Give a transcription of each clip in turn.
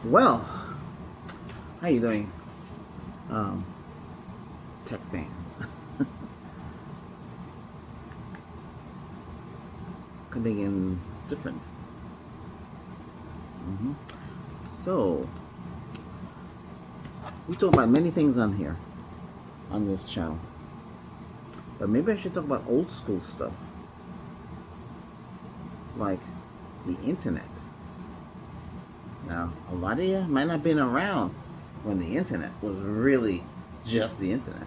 Well, how you doing, um, tech fans? Coming in different. hmm So, we talk about many things on here, on this channel. But maybe I should talk about old school stuff, like the internet. Now, a lot of you might not have been around when the internet was really just the internet.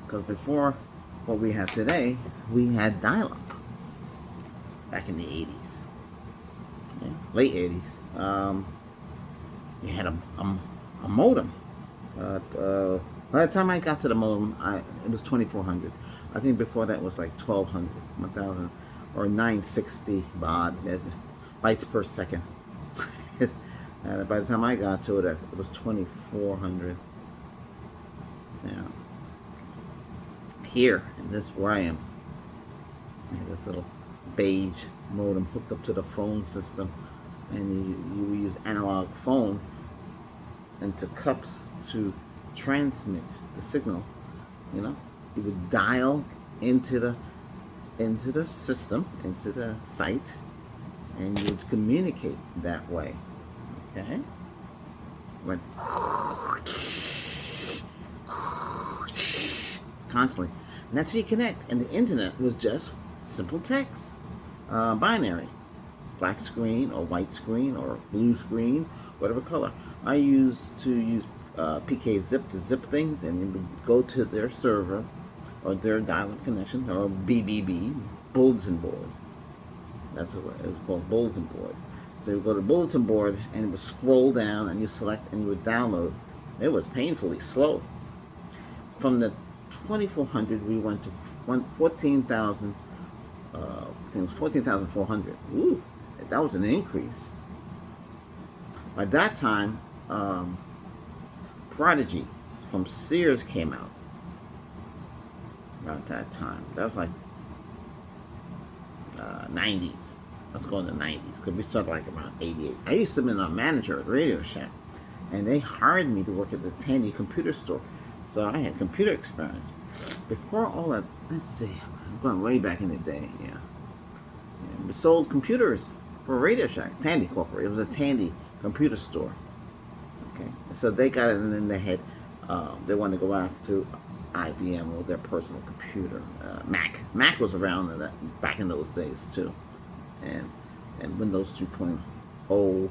Because before what we have today, we had dial up back in the 80s, yeah, late 80s. You had a modem. But by the time I got to the modem, it was 2400. I think before that was like 1200, 1000, or 960 bytes per second. And by the time I got to it, it was 2400. Yeah. Here, in this where I am, I had this little beige modem hooked up to the phone system, and you use analog phone into cups to transmit the signal. You know, you would dial into the system, into the site, and you would communicate that way. Okay, went constantly, and that's how you connect. And the internet was just simple text, binary, black screen or white screen or blue screen, whatever color. I used to use PKZip to zip things, and you would go to their server or their dial-up connection or BBB, bulletin board. That's what it was called, bulletin board. So you go to bulletin board and it would scroll down and you select and you would download. It was painfully slow. From the 2400 we went to 14,000. I think it was 14,400. Ooh, that was an increase. By that time, Prodigy from Sears came out. About that time, that was like 90s. Let's go in the 90s because we started like around 88. I used to be a manager at Radio Shack, and they hired me to work at the Tandy computer store. So I had computer experience. Before all that, let's see, I'm going way back in the day, yeah. We sold computers for Radio Shack, Tandy Corporate. It was a Tandy computer store. Okay, so they got it, and then they had they wanted to go after IBM with their personal computer. Mac. Mac was around in back in those days too, and Windows 3.0,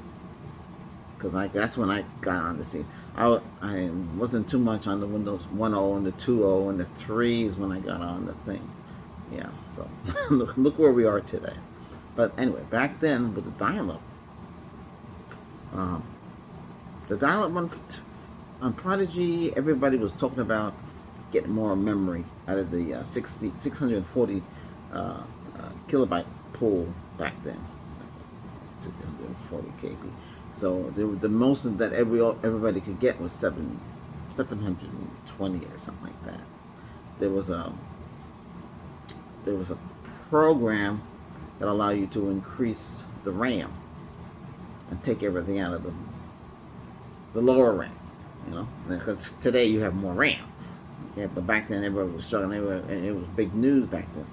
because that's when I got on the scene. I wasn't too much on the Windows 1.0 and the 2.0 and the 3 is when I got on the thing. Yeah, so look where we are today. But anyway, back then with the dial-up, um, the dial-up one on Prodigy, everybody was talking about getting more memory out of the 640 kilobyte pool back then, 640 KB. So the most that everybody could get was 720 or something like that. There was a program that allowed you to increase the RAM and take everything out of the lower RAM. You know, because today you have more RAM. Yeah, but back then everybody was struggling. And it was big news back then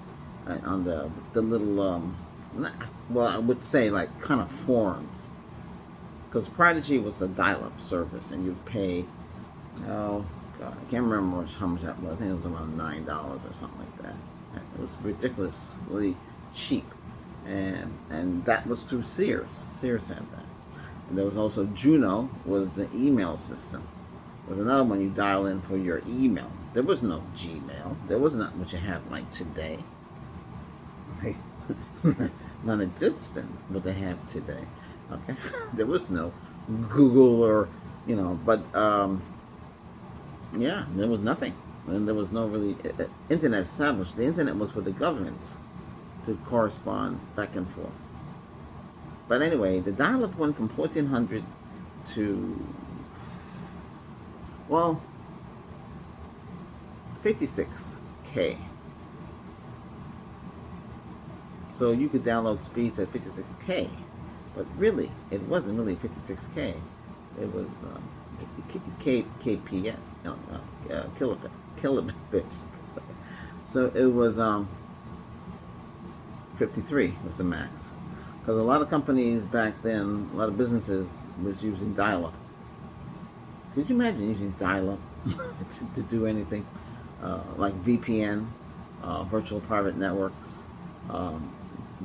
on the little well, I would say like kind of forums, because Prodigy was a dial-up service, and you'd pay, oh god, I can't remember how much that was. I think it was around $9 or something like that. It was ridiculously cheap, and that was through Sears. Sears had that, and there was also Juno, was the email system. There was another one you dial in for your email. There was no Gmail. There was not what you have like today. Non-existent what they have today. Okay, there was no Google or but yeah, there was nothing, and there was no really internet established. The internet was for the governments to correspond back and forth. But anyway, the dial-up went from 1400 to 56K. So you could download speeds at 56K. But really, it wasn't really 56K. It was KPS, kilobits. So it was 53 was the max. Because a lot of companies back then, a lot of businesses was using dial-up. Could you imagine using dial-up to do anything? Like VPN, virtual private networks.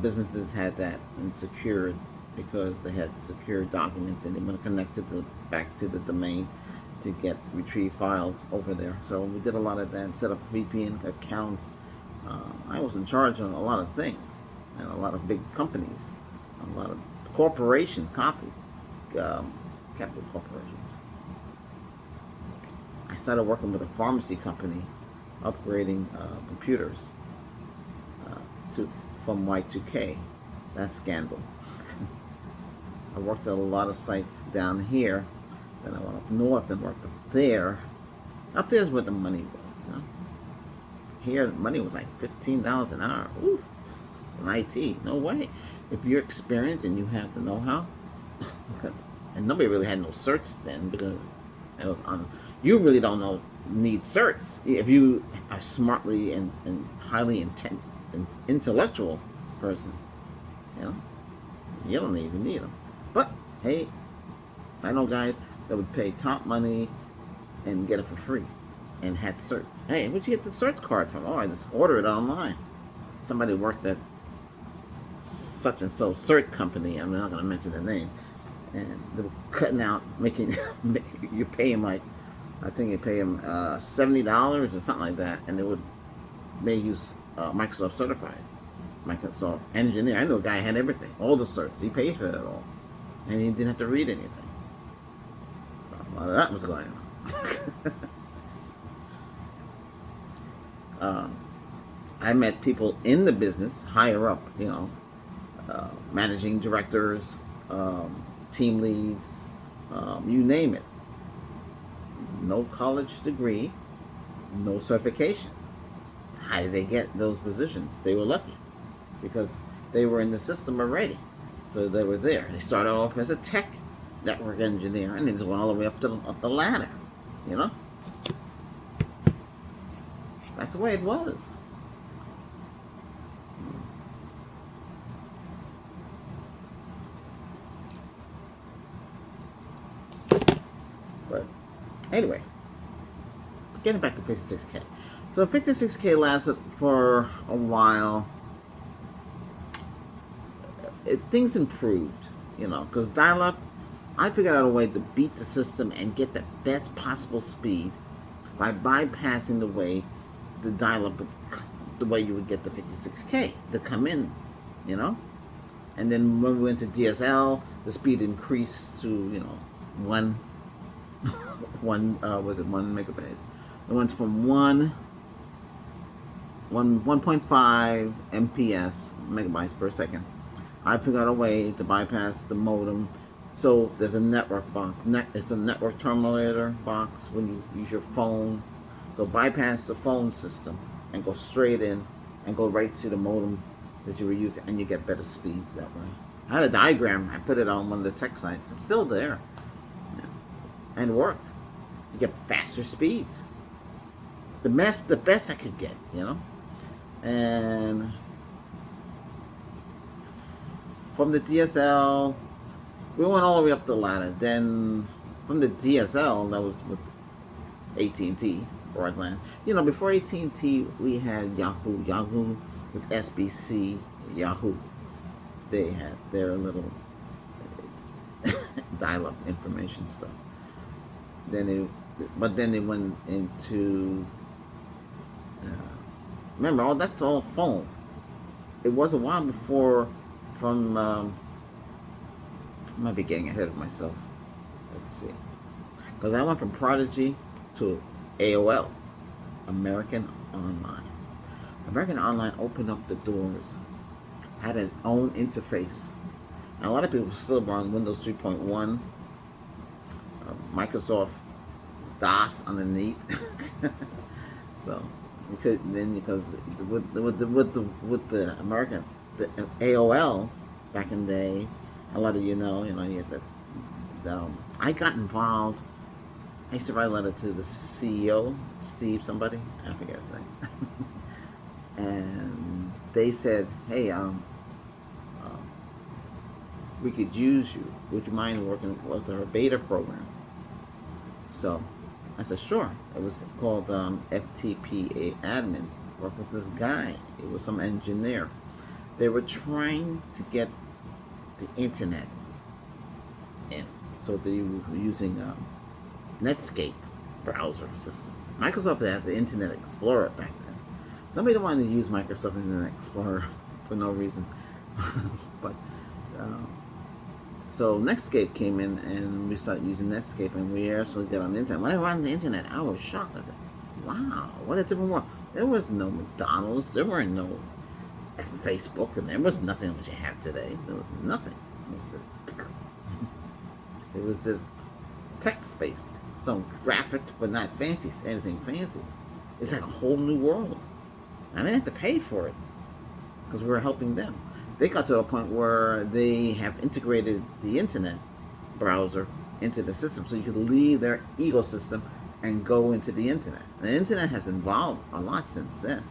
Businesses had that and secured because they had secure documents and they want to connect it back to the domain to retrieve files over there. So we did a lot of that, set up VPN accounts. I was in charge of a lot of things, and a lot of big companies, a lot of corporations, capital corporations. I started working with a pharmacy company, upgrading computers from Y2K. That scandal. I worked at a lot of sites down here. Then I went up north and worked up there. Up there's where the money was. You know? Here, money was like $15 an hour. Ooh, in IT, no way. If you're experienced and you have the know-how, and nobody really had no certs then because it was you really don't need certs if you are smartly and highly intellectual person. You know, you don't even need them. But hey, I know guys that would pay top money and get it for free and had certs. Hey, where'd you get the cert card from? Oh, I just ordered it online. Somebody worked at such and so cert company. I'm not going to mention the name. And they were cutting out, making you pay them like, I think you pay them $70 or something like that, and they would make you Microsoft certified, Microsoft engineer. I knew a guy had everything, all the certs. He paid for it all, and he didn't have to read anything. So a lot of that was going on. I met people in the business, higher up, you know, managing directors, team leads, you name it. No college degree, no certification. How did they get those positions? They were lucky because they were in the system already. So they were there. They started off as a tech network engineer and they just went all the way up the ladder, you know? That's the way it was. But anyway, getting back to 56K. So 56K lasted for a while. Things improved, you know, because dial-up, I figured out a way to beat the system and get the best possible speed by bypassing the dial-up, the way you would get the 56K to come in, you know. And then when we went to DSL, the speed increased to, you know, one megabits. It went from 1.5 MPS, megabytes per second. I figured out a way to bypass the modem. So there's a network box. It's a network terminator box when you use your phone. So bypass the phone system and go straight in and go right to the modem that you were using, and you get better speeds that way. I had a diagram. I put it on one of the tech sites. It's still there, and it worked. You get faster speeds. The best I could get, you know. And from the DSL, we went all the way up the ladder. Then from the DSL, that was with AT&T broadband. You know, before AT&T, we had Yahoo. Yahoo with SBC, Yahoo. They had their little dial-up information stuff. But then they went into. Remember, that's all phone. It was a while before. From I might be getting ahead of myself. Let's see, because I went from Prodigy to AOL, American Online. American Online opened up the doors, had an own interface. And a lot of people still were on Windows 3.1, Microsoft DOS underneath. So because with the American, the AOL back in the day, A lot of you know, you have to. I got involved. I used to write a letter to the CEO, Steve somebody, I forget his name, and they said, "Hey, we could use you. Would you mind working with our beta program?" So I said, "Sure." It was called FTPA admin. Work with this guy. It was some engineer. They were trying to get the internet in, so they were using Netscape browser system. Microsoft had the Internet Explorer back then. Nobody wanted to use Microsoft Internet Explorer for no reason. But uh, so Netscape came in, and we started using Netscape, and we actually got on the internet. When I went on the internet, I was shocked. I said, "Wow, what a different world!" There was no McDonald's, there were no Facebook, and there was nothing that you have today. There was nothing. It was just text-based, some graphic, but not fancy, anything fancy. It's like a whole new world. I didn't have to pay for it because we were helping them. They got to a point where they have integrated the internet browser into the system, so you could leave their ecosystem and go into the internet. The internet has evolved a lot since then.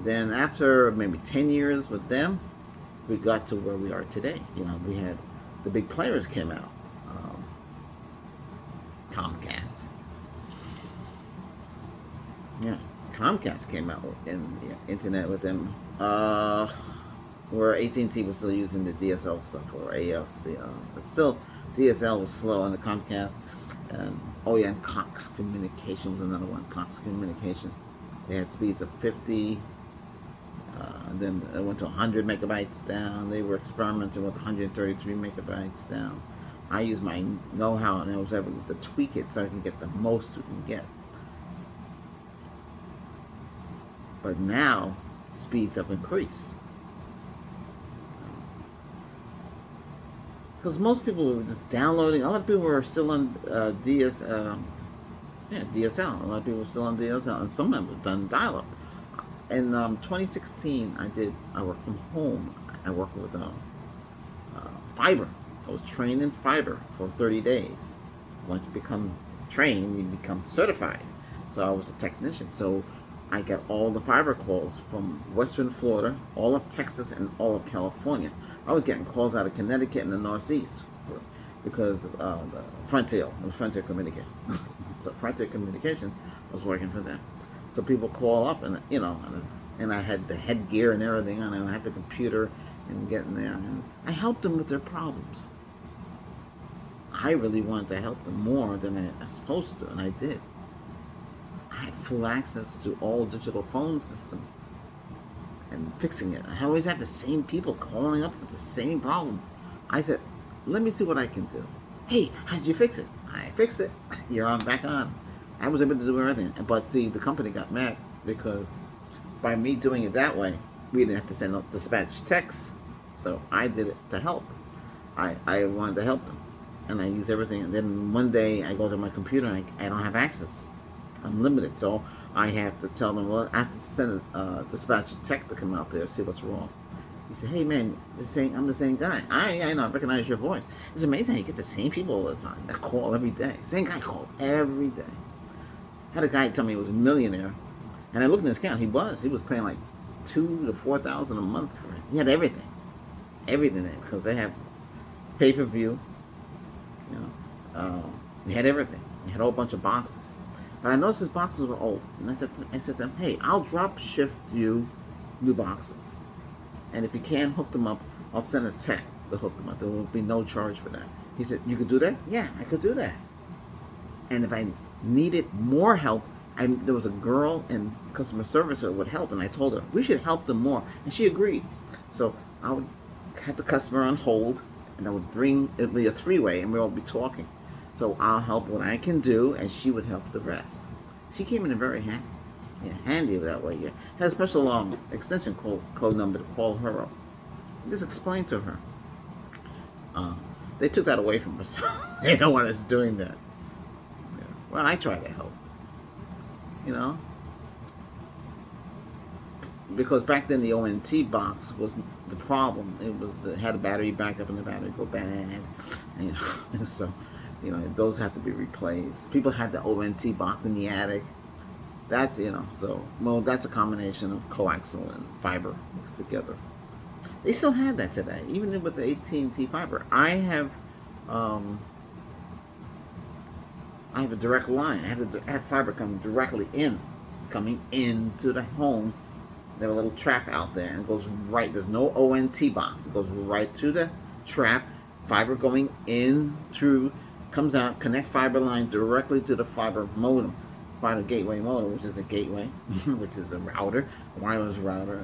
Then after maybe 10 years with them, we got to where we are today. You know, we had the big players came out. Comcast. Yeah, Comcast came out in the internet with them. Where AT&T was still using the DSL stuff, or AS. But still, DSL was slow on the Comcast. And oh yeah, and Cox Communication was another one. Cox Communication. They had speeds of 50. Then it went to 100 megabytes down. They were experimenting with 133 megabytes down. I used my know-how, and I was able to tweak it so I can get the most we can get. But now, speeds have increased. Because most people were just downloading. A lot of people were still on DSL. A lot of people were still on DSL, and some of them were done dial-up. In 2016, I worked from home. I worked with fiber. I was trained in fiber for 30 days. Once you become trained, you become certified. So I was a technician. So I got all the fiber calls from Western Florida, all of Texas, and all of California. I was getting calls out of Connecticut and the Northeast because of the Frontier Communications. So Frontier Communications was working for them. So people call up, and and I had the headgear and everything on, and I had the computer and getting there, and I helped them with their problems. I really wanted to help them more than I was supposed to, and I did. I had full access to all digital phone system and fixing it. I always had the same people calling up with the same problem. I said, "Let me see what I can do." "Hey, how did you fix it?" "I fixed it." You're on back on. I was able to do everything. But see, the company got mad because by me doing it that way, we didn't have to send out dispatch texts. So I did it to help. I wanted to help them. And I use everything. And then one day I go to my computer and I don't have access. I'm limited. So I have to tell them, well, I have to send a dispatch tech to come out there and see what's wrong. He said, "Hey man, I'm the same guy." I know, I recognize your voice. It's amazing how you get the same people all the time that call every day. Same guy called every day. I had a guy tell me he was a millionaire, and I looked in his account. He was paying like $2,000 to $4,000 a month for it. He had everything there, because they have pay-per-view. He had everything. He had a whole bunch of boxes, but I noticed his boxes were old, and I said to him, "Hey, I'll drop shift you new boxes, and if you can hook them up, I'll send a tech to hook them up. There will be no charge for that." He said, "You could do that?" "Yeah, I could do that." And if I needed more help, there was a girl in customer service that would help, and I told her we should help them more, and she agreed. So I would have the customer on hold, and it'd be a three-way, and we'll all be talking. So I'll help what I can do, and she would help the rest. She came in a very handy that way. Yeah, had a special extension code number to call her up. Just explain to her. They took that away from us. They don't want us doing that. Yeah. Well, I try to help. Because back then the ONT box was the problem. It was it had a battery backup and the battery go bad, and so those had to be replaced. People had the ONT box in the attic. That's so well that's a combination of coaxial and fiber mixed together. They still have that today, even with the AT&T fiber. I have a direct line. I had fiber coming into the home. They have a little trap out there, and it goes right. There's no ONT box. It goes right through the trap. Fiber going in through, comes out, connect fiber line directly to the fiber modem, fiber gateway modem, which is a gateway, which is a router, a wireless router.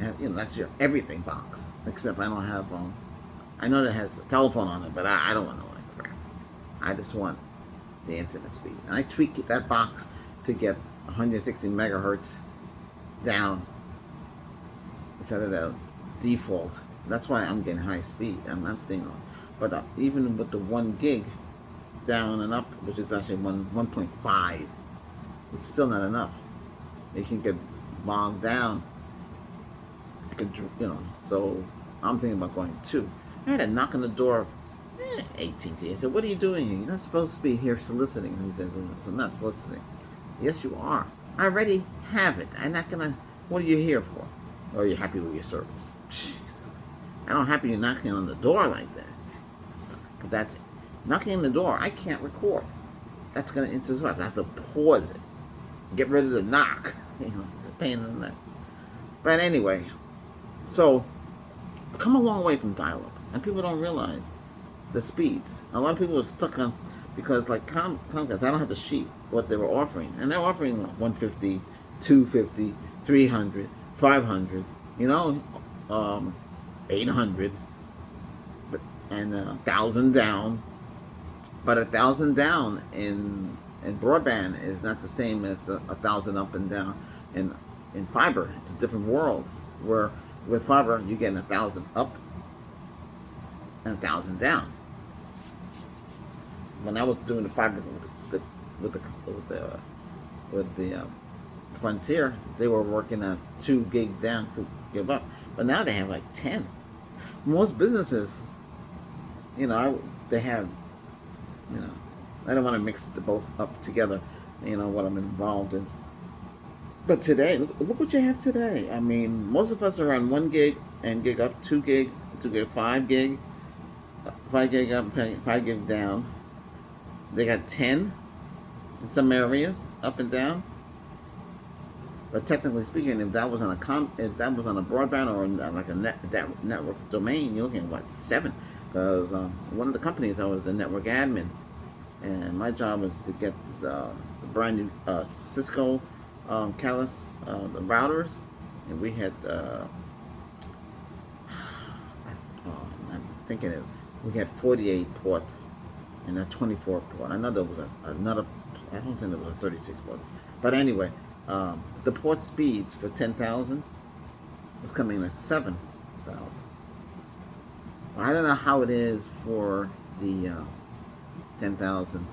And that's your everything box. Except I don't have. I know that has a telephone on it, but I don't want all that crap. I just want the internet speed. And I tweak that box to get 160 megahertz down instead of the default. That's why I'm getting high speed. I'm not seeing it. But even with the 1 gig down and up, which is actually 1.5, it's still not enough. It can get bogged down. So I'm thinking about going 2. I had a knock on the door. AT&T. I said, "What are you doing here? You're not supposed to be here soliciting." And he said, "I'm not soliciting." "Yes, you are. I already have it. I'm not gonna. What are you here for? Or are you happy with your service?" Jeez. I don't happy you knocking on the door like that. But that's knocking on the door. I can't record. That's gonna interrupt. I have to pause it. Get rid of the knock. It's a pain in the neck. But anyway, so I've come a long way from dial-up, and people don't realize the speeds. A lot of people are stuck on, because like Comcast, I don't have the sheet what they were offering, and they're offering 150, 250, 300, 500, 800, but and 1,000 down. But 1,000 down in broadband is not the same as 1,000 up and down in fiber. It's a different world. Where with fiber you get 1,000 up and 1,000 down. When I was doing the fiber with the Frontier, they were working on 2 gig down to give up, but now they have like 10. Most businesses, they have, I don't want to mix the both up together, what I'm involved in. But today, look what you have today. I mean, most of us are on 1 gig and gig up, 2 gig, 5 gig, 5 gig up, 5 gig down. They got 10 in some areas, up and down. But technically speaking, if that was on a broadband or like a network domain, you're looking at what, 7? Because one of the companies, I was a network admin, and my job was to get the brand new Cisco Catalyst the routers, and we had I'm thinking we had 48 port and a 24 port. I know there was another. I don't think there was a 36 port, but anyway, the port speeds for 10,000 was coming in at 7,000. I don't know how it is for the 10,000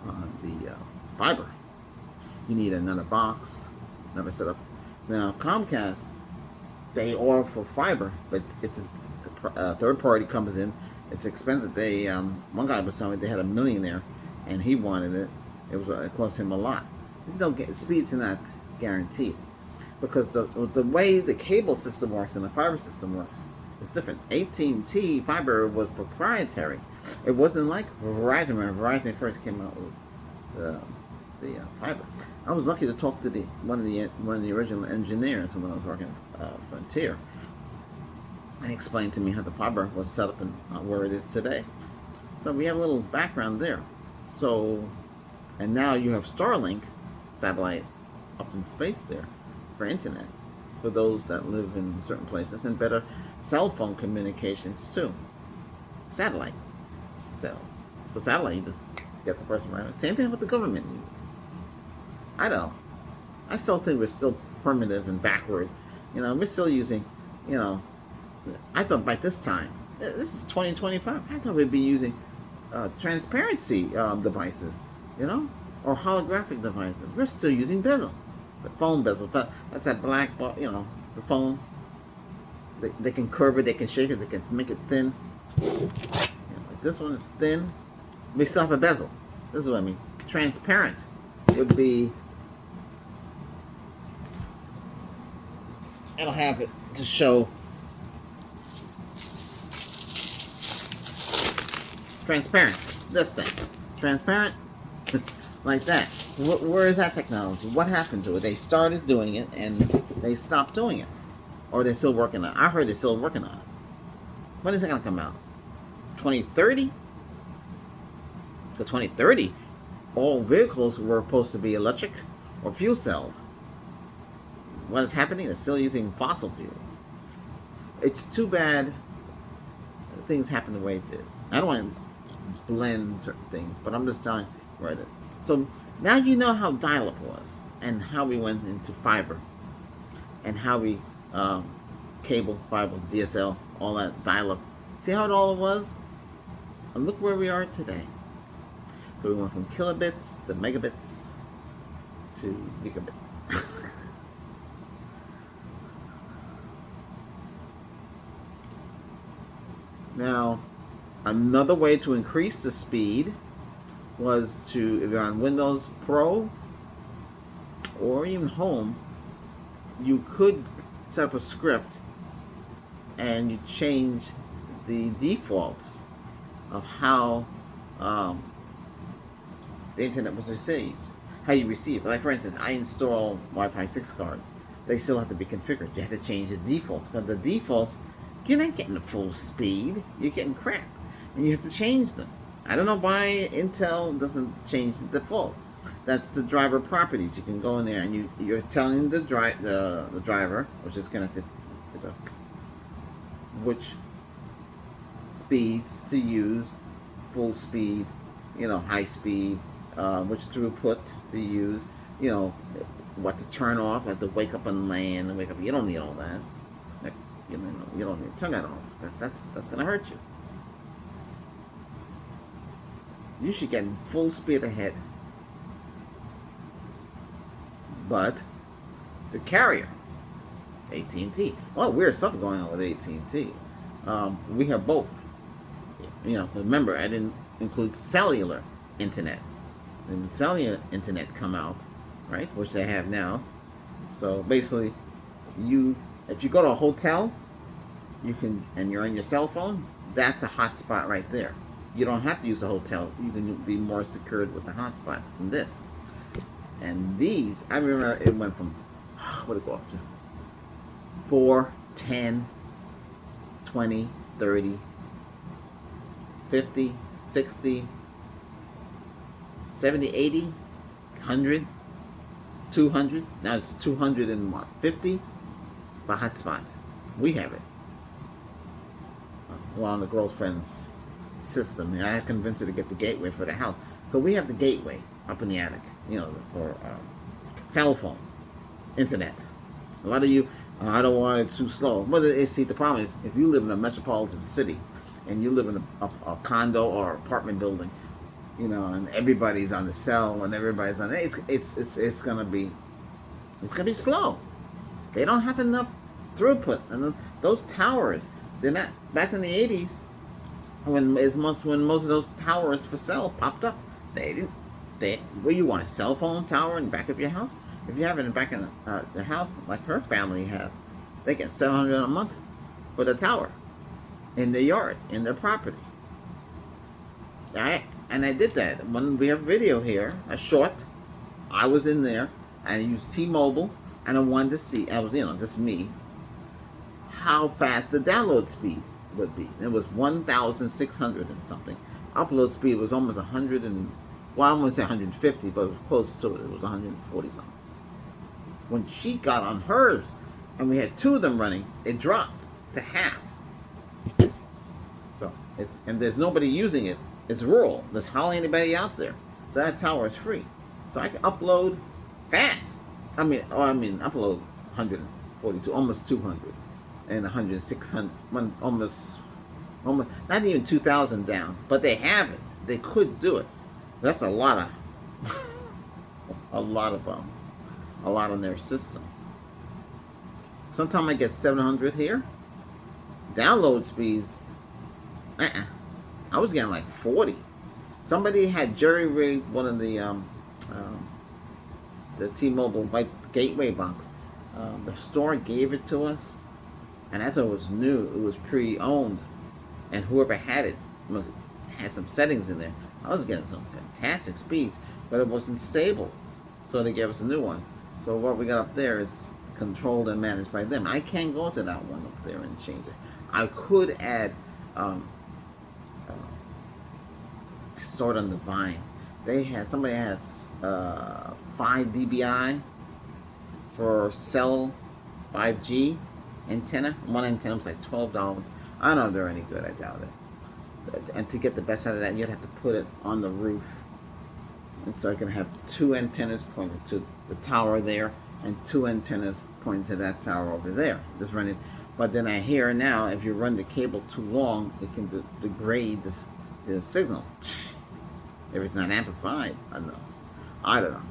on the fiber. You need another box, another setup. Now Comcast, they offer fiber, but it's a third party comes in. It's expensive. They one guy was telling me they had a millionaire, and he wanted it. It cost him a lot. Speeds are not guaranteed, because the way the cable system works and the fiber system works is different. AT&T fiber was proprietary. It wasn't like Verizon when Verizon first came out with the fiber. I was lucky to talk to one of the original engineers when I was working at Frontier. He explained to me how the fiber was set up and where it is today. So we have a little background there. So, and now you have Starlink satellite up in space there for internet for those that live in certain places, and better cell phone communications too. Satellite. So satellite, you just get the person right. Same thing with the government news. I don't know. I still think we're still primitive and backward. We're still using, I thought by this time, this is 2025, I thought we'd be using transparency devices, or holographic devices. We're still using bezel, the phone bezel. That's that black, the phone. They can curve it, they can shape it, they can make it thin. Like this one is thin. We still have a bezel. This is what I mean. Transparent. It would be. I don't have it to show. Transparent. This thing. Transparent. Like that. Where is that technology? What happened to it? They started doing it and they stopped doing it. Or they're still working on it. I heard they're still working on it. When is it going to come out? 2030? For 2030, all vehicles were supposed to be electric or fuel celled. What is happening? They're still using fossil fuel. It's too bad things happen the way it did. I don't want to blend certain things, but I'm just telling you where it is. So now you know how dial-up was, and how we went into fiber, and how we cable, fiber, DSL, all that dial-up. See how it all was? And look where we are today. So we went from kilobits to megabits to gigabits. Now, another way to increase the speed was to, if you're on Windows Pro or even Home, you could set up a script and you change the defaults of how the internet was received, how you receive. Like for instance, I install Wi-Fi 6 cards. They still have to be configured. You have to change the defaults, because the defaults, you're not getting the full speed. You're getting crap, and you have to change them. I don't know why Intel doesn't change the default. That's the driver properties. You can go in there and you're telling the driver, which is connected to the, which speeds to use, full speed, high speed, which throughput to use, what to turn off, like to wake up and land and wake up. You don't need all that. You don't need to turn that off. That's gonna hurt you. You should get full speed ahead. But the carrier, AT&T. Well, weird stuff going on with AT&T. We have both. Remember, I didn't include cellular internet. And cellular internet come out, right? Which they have now. So basically, if you go to a hotel, and you're on your cell phone, that's a hotspot right there. You don't have to use a hotel. You can be more secured with the hotspot from this. And these, I remember it went from, what did it go up to? 4, 10, 20, 30, 50, 60, 70, 80, 100, 200. Now it's 250 for hotspot. We have it. Well, on the girlfriend's system. And I convinced her to get the gateway for the house. So we have the gateway up in the attic, for cell phone, internet. A lot of you, I don't want it too slow. But see, the problem is, if you live in a metropolitan city, and you live in a condo or apartment building, and everybody's on the cell and everybody's on it, it's gonna be slow. They don't have enough throughput, and those towers, they're not. Back in the 80s, when most of those towers for cell popped up, where you want a cell phone tower in the back of your house? If you have it in the back of the house, like her family has, they get $700 a month for the tower in their yard, in their property. I did that. When we have a video here, a short, I was in there, I used T-Mobile, and I wanted to see, I was, just me, how fast the download speed would be. It was 1,600 and something. Upload speed was almost 100 and, well, I wouldn't say 150, but it was close to it. It was 140 something. When she got on hers, and we had 2 of them running, it dropped to half. So, and there's nobody using it. It's rural. There's hardly anybody out there. So that tower is free. So I can upload fast. Upload 142, almost 200. And 100, 600, almost, not even 2,000 down. But they have it. They could do it. That's a lot on their system. Sometimes I get 700 here, Download speeds, I was getting like 40. Somebody had jury rigged one of the T-Mobile white gateway box. The store gave it to us, and I thought it was new. It was pre-owned, and whoever had it must had some settings in there. I was getting some fantastic speeds, but it wasn't stable, so they gave us a new one. So what we got up there is controlled and managed by them. I can't go to that one up there and change it. I could add. I saw it on the Vine. Somebody has 5 dBi for cell 5G antenna. One antenna was like $12. I don't know if they're any good. I doubt it. And to get the best out of that, you'd have to put it on the roof. And so I can have 2 antennas pointed to the tower there, and 2 antennas pointing to that tower over there. Just running. But then I hear now, if you run the cable too long, it can degrade the signal. If it's not amplified enough. I don't know.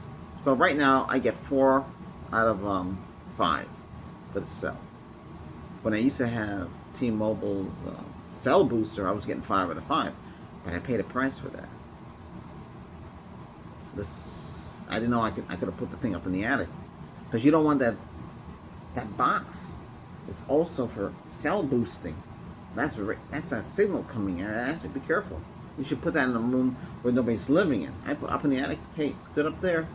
So right now, I get 4 out of 5 for the cell. When I used to have T-Mobile's cell booster, I was getting 5 out of 5. But I paid a price for that. I didn't know I could have put the thing up in the attic. Because you don't want that box. It's also for cell boosting. That's that signal coming in. I should be careful. You should put that in a room where nobody's living in. I put up in the attic. Hey, it's good up there.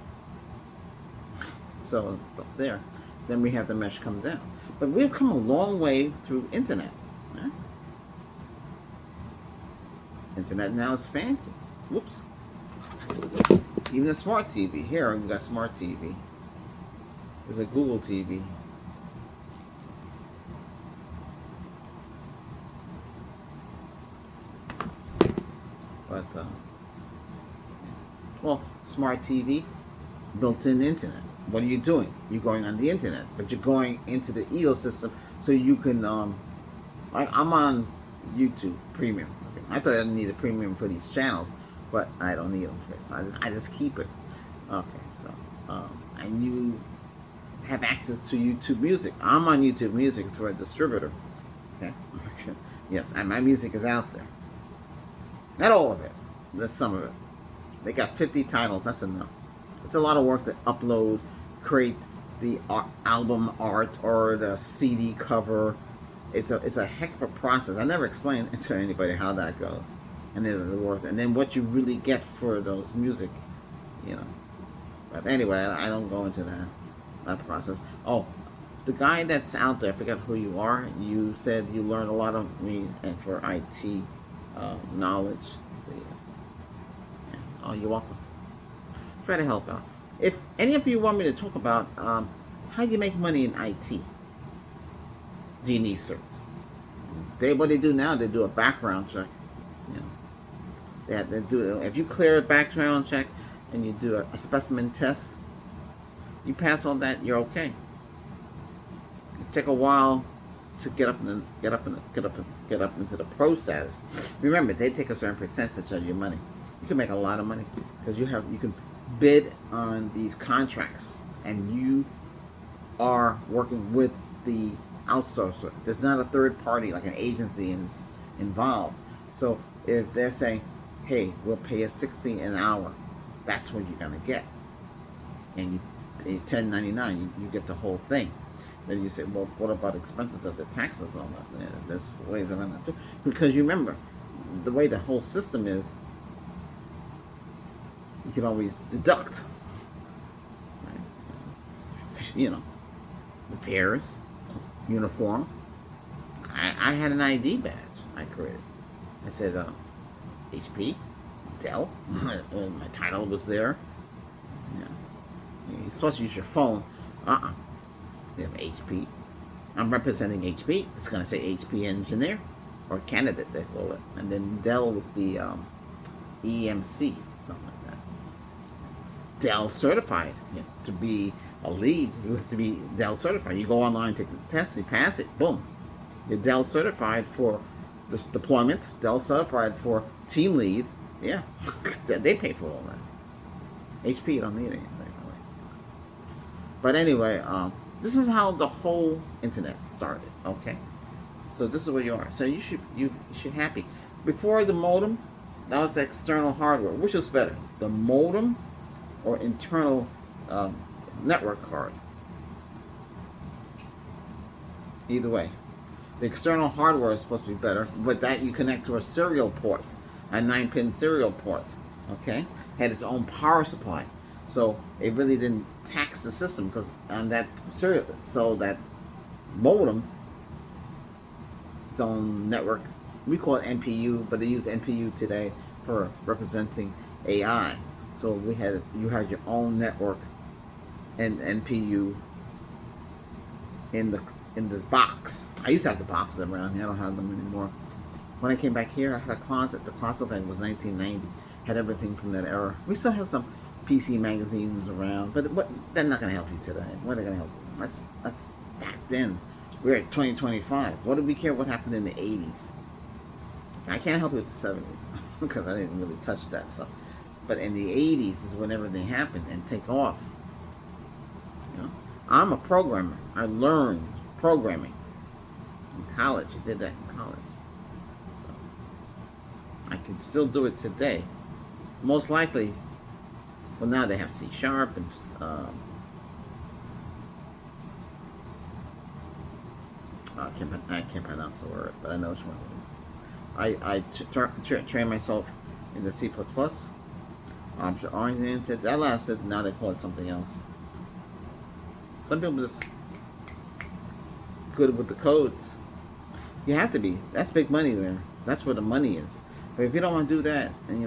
So it's up there. Then we have the mesh come down. But we've come a long way through internet. Right? Internet now is fancy. Whoops. Even a smart TV. Here we got smart TV. There's a Google TV. But well, smart TV, built-in internet. What are you doing? You're going on the internet, but you're going into the ecosystem so you can. Like I'm on YouTube Premium. Okay. I thought I needed a premium for these channels, but I don't need them for this. I just keep it. Okay, so and you have access to YouTube Music. I'm on YouTube Music through a distributor. Okay. Yes, and my music is out there. Not all of it. That's some of it. They got 50 titles. That's enough. It's a lot of work to upload, create the album art or the CD cover. It's a heck of a process. I never explain it to anybody how that goes, and it's worth it. And then what you really get for those music, you know. But anyway, I don't go into that process. Oh, the guy that's out there, I forgot who you are. You said you learned a lot of me and for IT. Knowledge. Yeah. Oh, you're welcome. Try to help out. If any of you want me to talk about how you make money in IT, do you need certs? What they do now, they do a background check. You know, they do. If you clear a background check and you do a specimen test, you pass all that, you're okay. It take a while to get up into the pro status. Remember, they take a certain percentage of your money. You can make a lot of money because you can bid on these contracts, and you are working with the outsourcer. There's not a third party like an agency involved. So if they're saying, "Hey, we'll pay you $60 an hour," that's what you're gonna get, and you 1099, you get the whole thing. Then you say, well, what about expenses of the taxes on that? Yeah, there's ways around that too. Because you remember, the way the whole system is, you can always deduct. Right? You know, repairs, uniform. I had an ID badge I created. I said, HP, Dell. My title was there. Yeah. You're supposed to use your phone. We have HP. I'm representing HP. It's going to say HP engineer or candidate, they call it. And then Dell would be EMC, something like that. Dell certified. Yeah, to be a lead, you have to be Dell certified. You go online, take the test, you pass it, boom. You're Dell certified for this deployment, Dell certified for team lead. Yeah, they pay for all that. HP, you don't need anything. But anyway, this is how the whole internet started, okay? So this is where you are. So you should happy. Before the modem, that was external hardware. Which was better, the modem or internal um, network card? Either way, the external hardware is supposed to be better, but that you connect to a serial port, a 9-pin serial port. Okay, had its own power supply, so it really didn't tax the system because on that serial, so that modem, its own network. We call it NPU, but they use NPU today for representing AI. So you had your own network and NPU in the in this box. I used to have the boxes around here. I don't have them anymore. When I came back here, I had a closet. The closet thing was 1990. Had everything from that era. We still have some PC magazines around, but they're not going to help you today. What are they going to help you? That's back then. We're at 2025. What do we care what happened in the 80s? I can't help you with the 70s because I didn't really touch that stuff. But in the 80s is when everything happened and take off. You know, I'm a programmer. I learned programming in college. I did that in college. So I can still do it today. Most likely, well, now they have C# and I can't pronounce the word, but I know which one it is. I trained myself in the C++. Object oriented. That lasted. Now they call it something else. Some people just good with the codes. You have to be. That's big money there. That's where the money is. But if you don't want to do that, and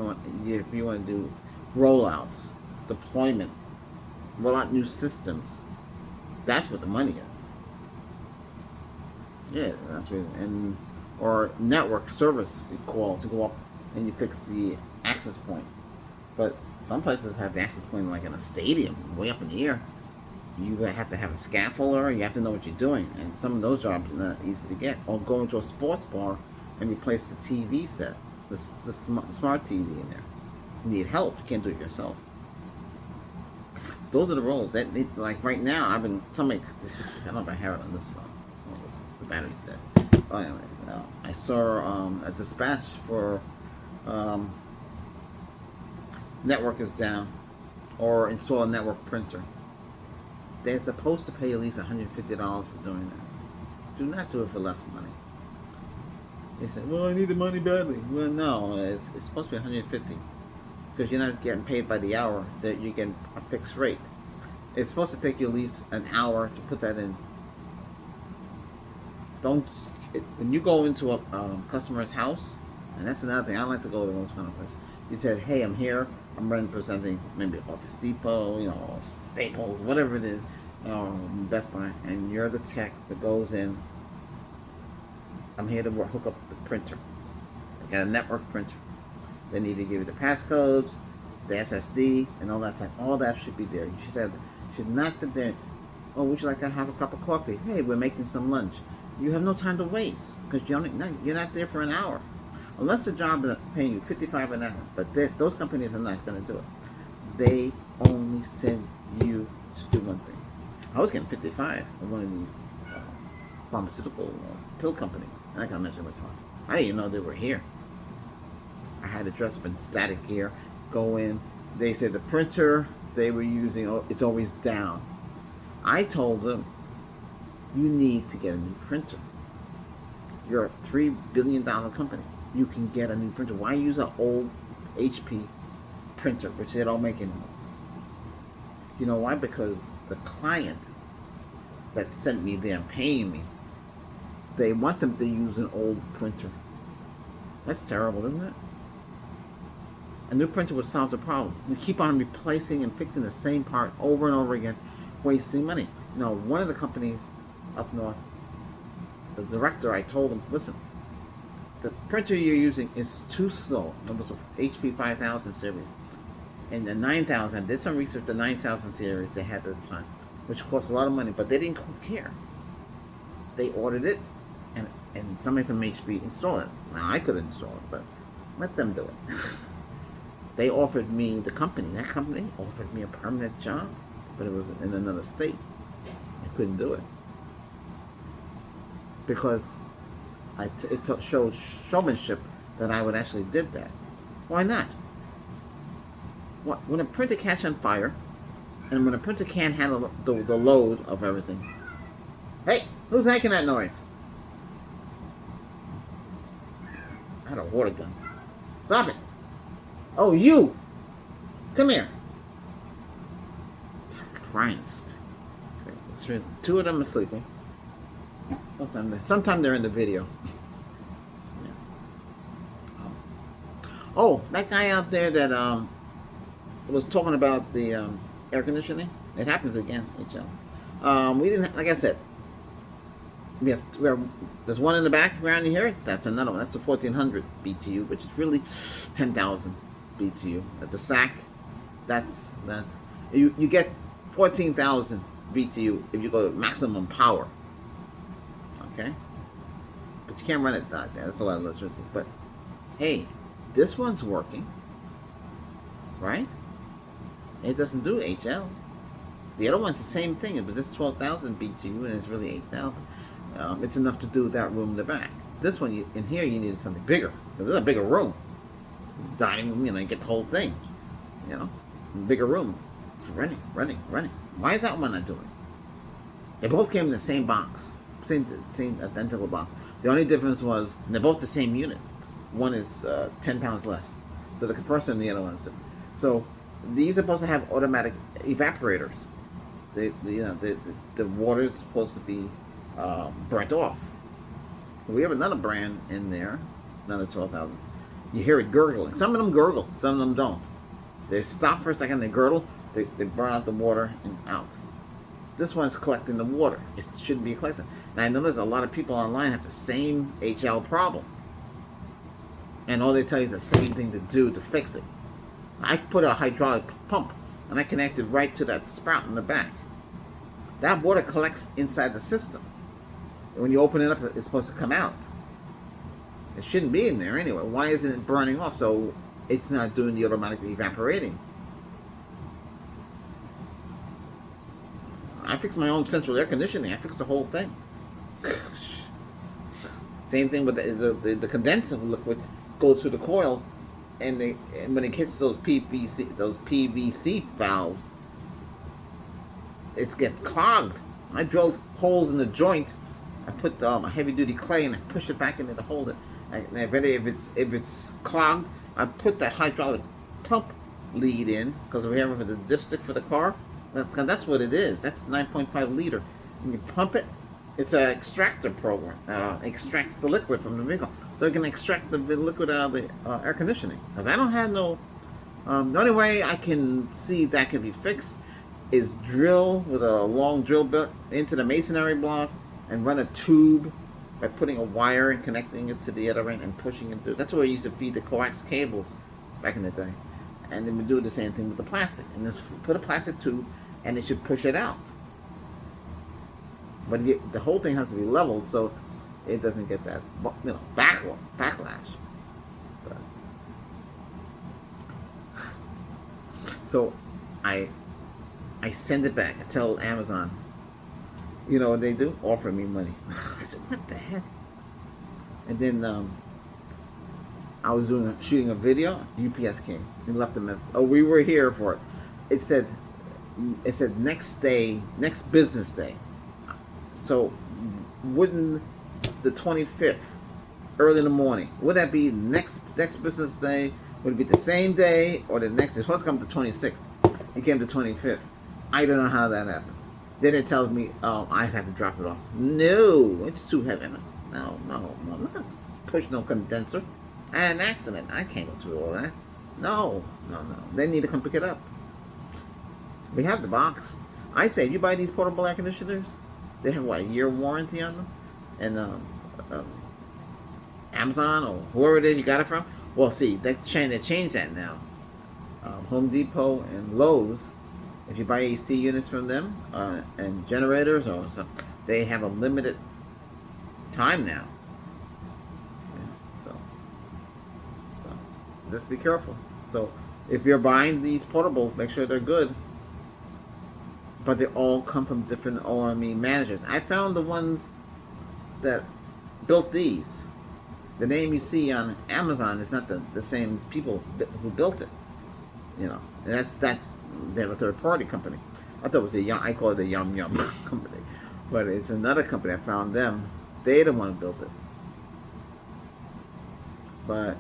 if you want to do rollouts, deployment, roll out new systems, that's what the money is. Yeah, that's what. And or network service calls. You go up and you fix the access point. But some places have the access point like in a stadium, way up in the air. You have to have a scaffolder. You have to know what you're doing, and some of those jobs are not easy to get. Or go into a sports bar and replace the TV set, the smart TV in there. You need help. You can't do it yourself. Those are the roles. Like right now, I've been somebody. I don't know if I have it on this phone. Oh, this is, the battery's dead. Oh, anyway, I saw a dispatch for network is down, or install a network printer. They're supposed to pay at least $150 for doing that. Do not do it for less money. They said, well, I need the money badly. Well, no, it's supposed to be $150 because you're not getting paid by the hour. That you're getting a fixed rate. It's supposed to take you at least an hour to put that in. When you go into a customer's house, and that's another thing. I like to go to those kind of places. You said, hey, I'm here. I'm representing maybe Office Depot, Staples, whatever it is, Best Buy, and you're the tech that goes in. I'm here to hook up the printer. I got a network printer. They need to give you the passcodes, the SSD, and all that stuff. All that should be there. You should not sit there. Oh, would you like to have a cup of coffee? Hey, we're making some lunch. You have no time to waste because you're not there for an hour. Unless the job is paying you $55 an hour, but those companies are not going to do it. They only send you to do one thing. I was getting $55 at one of these pharmaceutical pill companies. I'm not going to mention which one. I didn't even know they were here. I had to dress up in static gear, go in. They said the printer they were using is always down. I told them, you need to get a new printer. You're a $3 billion company. You can get a new printer. Why use an old HP printer, which they don't make anymore? You know why? Because the client that sent me there and paying me, they want them to use an old printer. That's terrible, isn't it? A new printer would solve the problem. You keep on replacing and fixing the same part over and over again, wasting money. One of the companies up north, the director, I told him, listen, the printer you're using is too slow. It was an HP 5000 series. And the 9000, I did some research, the 9000 series they had at the time, which cost a lot of money, but they didn't care. They ordered it, and somebody from HP installed it. Now, I could install it, but let them do it. They offered me, that company offered me a permanent job, but it was in another state. I couldn't do it. Because it showed showmanship that I would actually did that. Why not? What, when a printer catch on fire, and when a printer can't handle the load of everything. Hey, who's making that noise? I had a water gun. Stop it! Oh, you! Come here. Crying. Two of them are sleeping. Sometimes they're in the video. Yeah. Oh, that guy out there that was talking about the air conditioning. It happens again, HL. We didn't, like I said, there's one in the back around here. That's another one. That's the 1400 BTU, which is really 10,000 BTU. At the SAC, that's you get 14,000 BTU if you go to maximum power. Okay, but you can't run it that. That's a lot of electricity. But hey, this one's working, right? It doesn't do HL. The other one's the same thing, but this 12,000 BTU and it's really 8,000. It's enough to do that room in the back. This one, in here, you needed something bigger. This is a bigger room. Dining room, you get the whole thing. Bigger room. It's running. Why is that one not doing? They both came in the same box. Same identical box. The only difference was they're both the same unit. One is 10 pounds less. So the compressor in the other one is different. So these are supposed to have automatic evaporators. The water is supposed to be burnt off. We have another brand in there, another 12,000. You hear it gurgling. Some of them gurgle, some of them don't. They stop for a second, they gurgle, they burn out the water and out. This one's collecting the water. It shouldn't be collecting. And I notice a lot of people online have the same HL problem. And all they tell you is the same thing to do to fix it. I put a hydraulic pump and I connected right to that sprout in the back. That water collects inside the system. And when you open it up, it's supposed to come out. It shouldn't be in there anyway. Why isn't it burning off? So it's not doing the automatic evaporating. I fixed my own central air conditioning. I fixed the whole thing. Same thing with the condenser liquid goes through the coils, and when it hits those PVC valves, it's get clogged. I drilled holes in the joint. I put a heavy duty clay and I push it back in there to hold it. And if it's clogged, I put that hydraulic pump lead in because we have the dipstick for the car. That's what it is. That's 9.5 liter. And you pump it. It's an extractor program. Extracts the liquid from the vehicle, so it can extract the liquid out of the air conditioning. Because I don't have no. The only way I can see that can be fixed is drill with a long drill bit into the masonry block and run a tube by putting a wire and connecting it to the other end and pushing it through. That's where I used to feed the coax cables back in the day. And then we do the same thing with the plastic. And just put a plastic tube and it should push it out. But the whole thing has to be leveled so it doesn't get that backlash. But, so I send it back. I tell Amazon, you know what they do? Offer me money. I said, what the heck? And then I was shooting a video. UPS came and left a message. Oh, we were here for it. It said next business day. So wouldn't the 25th, early in the morning, would that be next business day? Would it be the same day or the next day? It's supposed to come the 26th. It came the 25th. I don't know how that happened. Then it tells me, I'd have to drop it off. No, it's too heavy. No, I'm not gonna push no condenser. I had an accident. I can't go through all that. No. They need to come pick it up. We have the box. I say, if you buy these portable air conditioners, they have a year warranty on them, and Amazon or whoever it is you got it from. Well, see, they changed that now. Home Depot and Lowe's, if you buy AC units from them and generators or something, they have a limited time now. Yeah, so just be careful. So if you're buying these portables, make sure they're good. But they all come from different OME managers. I found the ones that built these. The name you see on Amazon is not the same people who built it. You know, and that's they have a third party company. I thought it was I call it a Yum Yum company, but it's another company. I found them. They the one who built it, but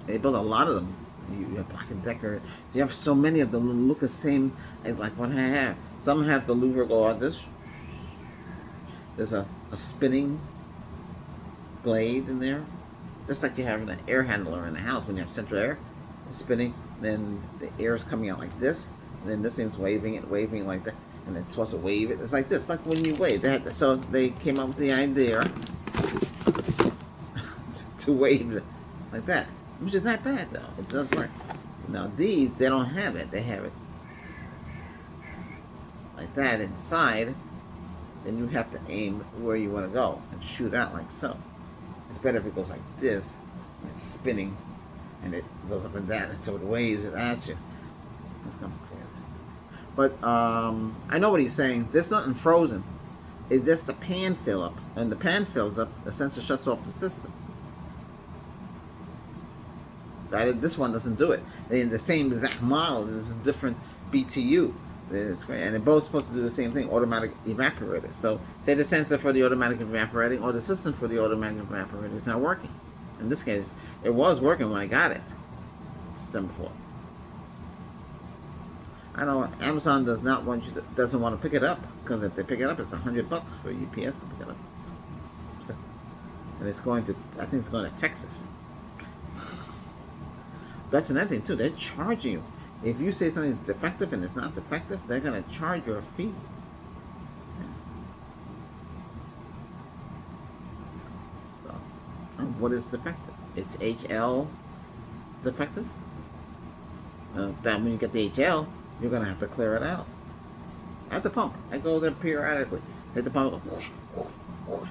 they built a lot of them. You have Black and Decker. You have so many of them look the same as like what I have. Some have the louver go out this. There's a spinning blade in there, just like you have an air handler in the house when you have central air. It's spinning, then the air is coming out like this, and then this thing's waving like that, and it's supposed to wave it. It's like this, like when you wave. So they came up with the idea to wave it like that, which is not bad though. It does work. Now these, they don't have it. They have it like that inside. Then you have to aim where you want to go and shoot out like so. It's better if it goes like this, and it's spinning, and it goes up and down, and so it waves it at you. That's complicated. But I know what he's saying. There's nothing frozen. It's just the pan fill up, and the pan fills up, the sensor shuts off the system. Right? This one doesn't do it. In the same exact model, this is a different BTU. It's great, and they're both supposed to do the same thing: automatic evaporator. So, say the sensor for the automatic evaporating or the system for the automatic evaporator is not working. In this case, it was working when I got it. System before. I know Amazon doesn't want to pick it up, because if they pick it up, it's $100 for UPS to pick it up, and it's going to. I think it's going to Texas. That's another thing too. They're charging you. If you say something is defective and it's not defective, they're going to charge you a fee. So, what is defective? It's HL defective. That when you get the HL, you're going to have to clear it out. At the pump, I go there periodically. Hit the pump,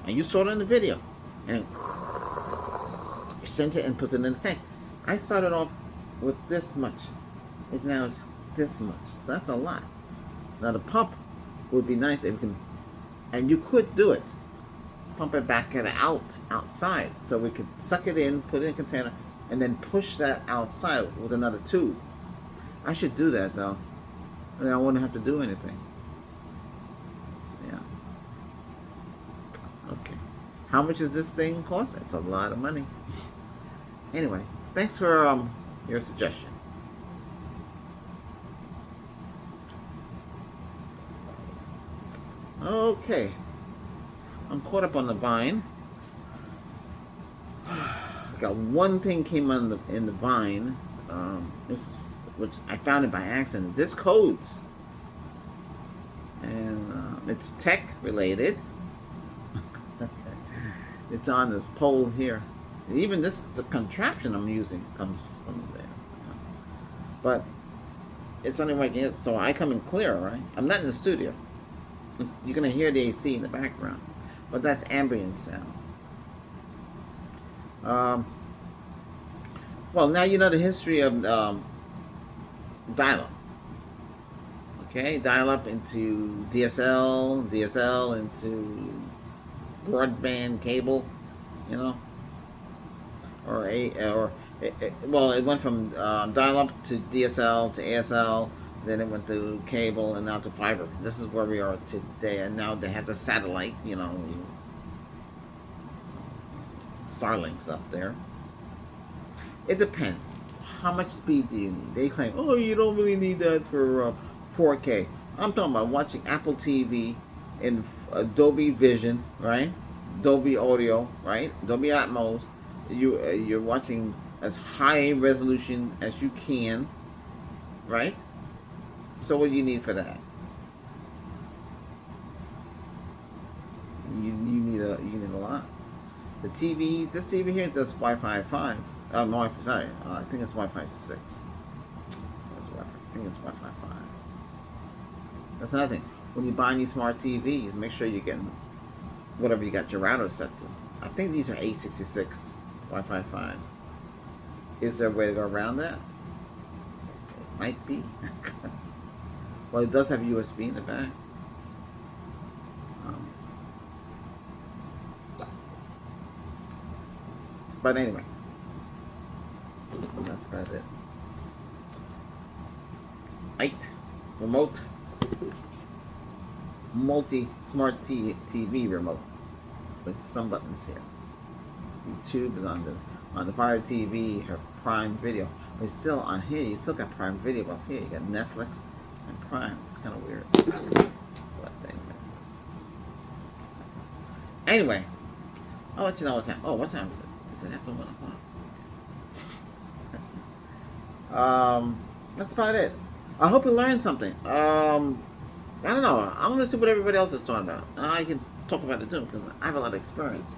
and you saw it in the video, and it sends it and puts it in the tank. I started off with this much. It's now this much, so that's a lot. Now the pump would be nice if you can, and you could do it. Pump it back and outside, so we could suck it in, put it in a container, and then push that outside with another tube. I should do that though, and I wouldn't have to do anything. Yeah. Okay. How much does this thing cost? It's a lot of money. Anyway, thanks for your suggestion. Okay, I'm caught up on the Vine. Got one thing came on in the Vine, which I found it by accident. This codes, and it's tech related. Okay. It's on this pole here. Even the contraption I'm using comes from there. But it's only way I can get it, so I come in clear, right? I'm not in the studio. You're going to hear the AC in the background, but that's ambient sound. Well, now you know the history of dial-up. Okay, dial-up into DSL into broadband cable, you know, well, it went from dial-up to DSL to ASL. Then it went to cable and now to fiber. This is where we are today. And now they have the satellite, you know, Starlink's up there. It depends. How much speed do you need? They claim, oh, you don't really need that for 4K. I'm talking about watching Apple TV in Dolby Vision, right? Dolby Audio, right? Dolby Atmos. You're watching as high resolution as you can, right? So what do you need for that? You need a lot. The TV, this TV here does Wi-Fi 5. Sorry, I think it's Wi-Fi 6. I think it's Wi-Fi 5. That's another thing. When you buy any smart TVs, make sure you're getting whatever you got your router set to. I think these are 866 Wi-Fi 5s. Is there a way to go around that? It might be. Well, it does have USB in the back. But anyway, so that's about it. 8 remote multi-smart TV remote with some buttons here. YouTube is on this. On the Fire TV, her Prime Video. But still on here, you still got Prime Video up here. You got Netflix and Prime. It's kind of weird. But anyway, I'll let you know what time. Oh, what time is it? Is it after 1 o'clock? That's about it. I hope you learned something. I don't know. I'm going to see what everybody else is talking about. I can talk about it too because I have a lot of experience.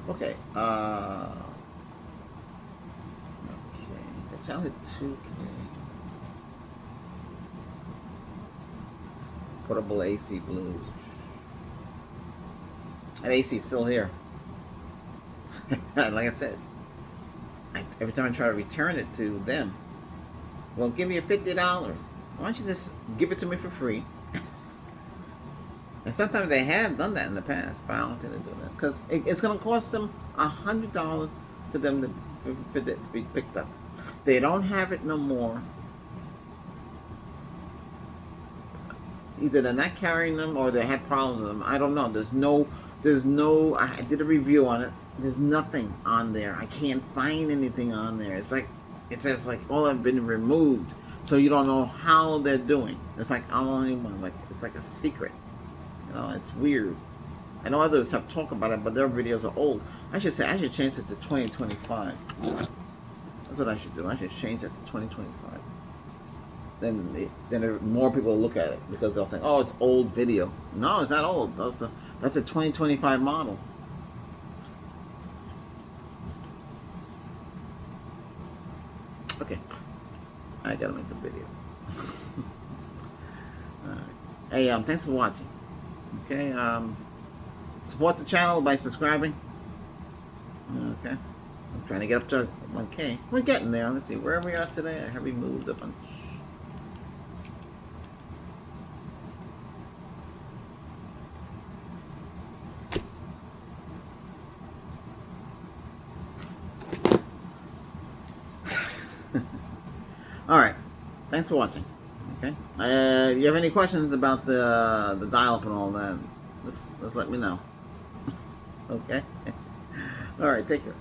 Okay. Okay. That sounded 2K. Portable AC Blues. That AC is still here. Like I said, every time I try to return it to them, well, give me $50. Why don't you just give it to me for free? And sometimes they have done that in the past, but I don't think they do that because it's going to cost them $100 for them for it to be picked up. They don't have it no more. Either they're not carrying them or they had problems with them. I don't know. There's no. I did a review on it. There's nothing on there. I can't find anything on there. It's like it says like all have been removed, so you don't know how they're doing. It's like I'm the only one. Like it's like a secret. You know, it's weird. I know others have talked about it, but their videos are old. I should change it to 2025. That's what I should do. I should change that to 2025. Then more people will look at it because they'll think, oh, it's old video. No, it's not old. That's a 2025 model. Okay, I gotta make a video. All right. Hey, thanks for watching. Okay, support the channel by subscribing. Okay, I'm trying to get up to 1K. We're getting there. Let's see where we are today. I have we moved a bunch. All right, thanks for watching. Okay, if you have any questions about the dial-up and all that, let's let me know. Okay. All right, take care.